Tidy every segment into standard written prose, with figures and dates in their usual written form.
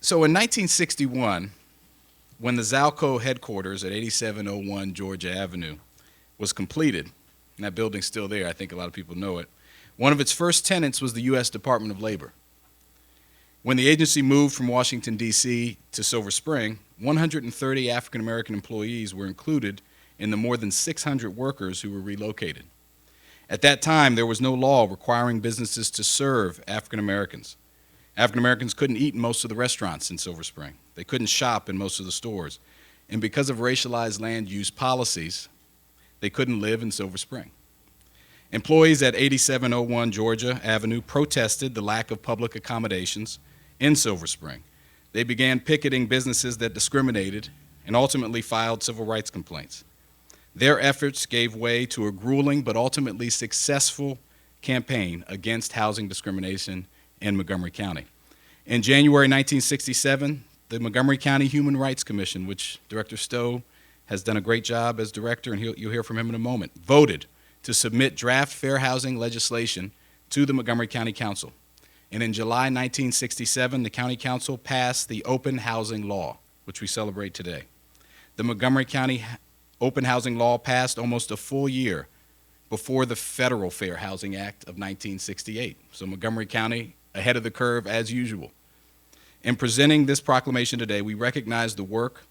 So in 1961, when the Zalco headquarters at 8701 Georgia Avenue was completed, and that building's still there, I think a lot of people know it, one of its first tenants was the U.S. Department of Labor. When the agency moved from Washington, D.C. to Silver Spring, 130 African American employees were included in the more than 600 workers who were relocated. At that time, there was no law requiring businesses to serve African Americans. African Americans couldn't eat in most of the restaurants in Silver Spring. They couldn't shop in most of the stores. And because of racialized land use policies, they couldn't live in Silver Spring. Employees at 8701 Georgia Avenue protested the lack of public accommodations in Silver Spring. They began picketing businesses that discriminated and ultimately filed civil rights complaints. Their efforts gave way to a grueling but ultimately successful campaign against housing discrimination in Montgomery County. In January 1967, the Montgomery County Human Rights Commission, which Director Stowe has done a great job as director, and you'll hear from him in a moment, voted to submit draft fair housing legislation to the Montgomery County Council. And in July 1967, the County Council passed the Open Housing Law, which we celebrate today. The Montgomery County Open Housing Law passed almost a full year before the Federal Fair Housing Act of 1968. So Montgomery County ahead of the curve as usual. In presenting this proclamation today, we recognize the work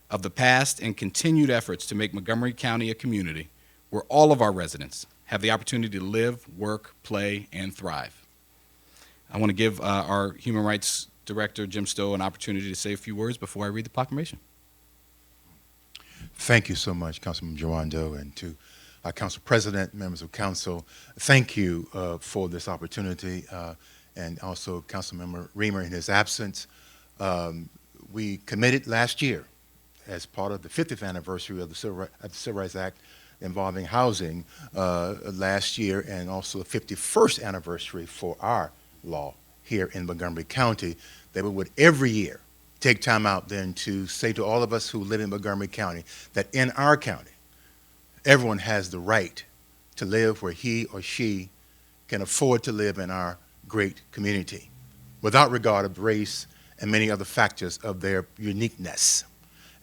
of the past and continued efforts to make Montgomery County a community where all of our residents have the opportunity to live, work, play, and thrive. I want to give our Human Rights Director, Jim Stowe, an opportunity to say a few words before I read the proclamation. Thank you so much, Councilmember Jawando, and to our Council President, members of Council. Thank you for this opportunity, and also Councilmember Reamer in his absence. We committed last year, as part of the 50th anniversary of the Civil Rights Act involving housing last year, and also the 51st anniversary for our law here in Montgomery County, that we would every year take time out then to say to all of us who live in Montgomery County that in our county, everyone has the right to live where he or she can afford to live in our great community, without regard of race and many other factors of their uniqueness.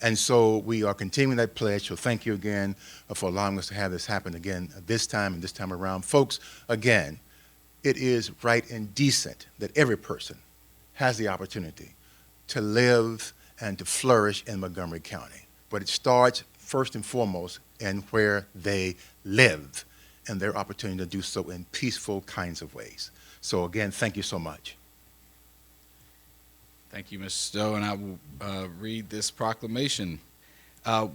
And so we are continuing that pledge, so thank you again for allowing us to have this happen again this time and this time around. Folks, again, it is right and decent that every person has the opportunity to live and to flourish in Montgomery County. But it starts first and foremost in where they live and their opportunity to do so in peaceful kinds of ways. So again, thank you so much. Thank you, Mr. Stowe, and I will read this proclamation.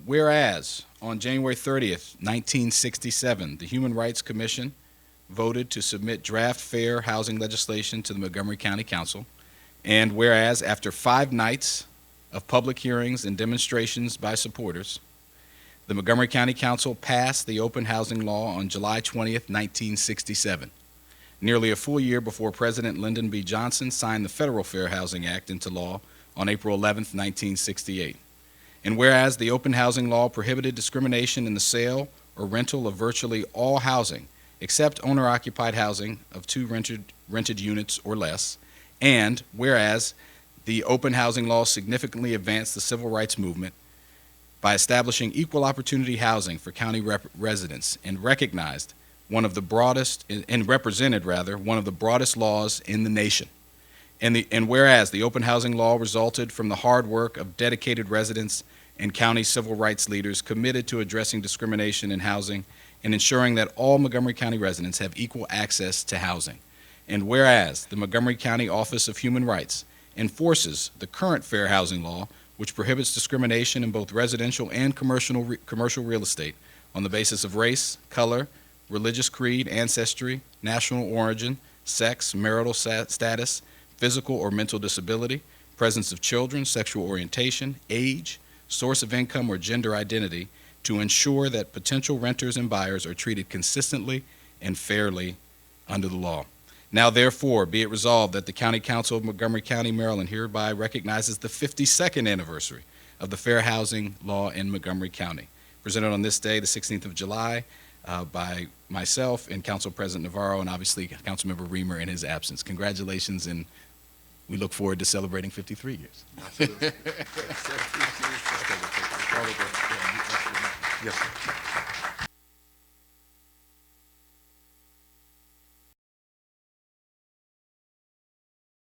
Whereas on January 30th, 1967, the Human Rights Commission voted to submit draft fair housing legislation to the Montgomery County Council, and whereas after 5 nights of public hearings and demonstrations by supporters, the Montgomery County Council passed the open housing law on July 20th, 1967. Nearly a full year before President Lyndon B. Johnson signed the Federal Fair Housing Act into law on April 11, 1968. And whereas the open housing law prohibited discrimination in the sale or rental of virtually all housing, except owner-occupied housing of 2 rented units or less, and whereas the open housing law significantly advanced the civil rights movement by establishing equal opportunity housing for county residents and recognized one of the broadest, and represented rather, one of the broadest laws in the nation. And whereas the open housing law resulted from the hard work of dedicated residents and county civil rights leaders committed to addressing discrimination in housing and ensuring that all Montgomery County residents have equal access to housing. And whereas the Montgomery County Office of Human Rights enforces the current fair housing law, which prohibits discrimination in both residential and commercial real estate on the basis of race, color, religious creed, ancestry, national origin, sex, marital status, physical or mental disability, presence of children, sexual orientation, age, source of income, or gender identity, to ensure that potential renters and buyers are treated consistently and fairly under the law. Now, therefore, be it resolved that the County Council of Montgomery County, Maryland hereby recognizes the 52nd anniversary of the Fair Housing Law in Montgomery County, presented on this day, the 16th of July, by myself and Council President Navarro, and obviously Councilmember Reamer in his absence. Congratulations, and we look forward to celebrating 53 years. Yes, sir.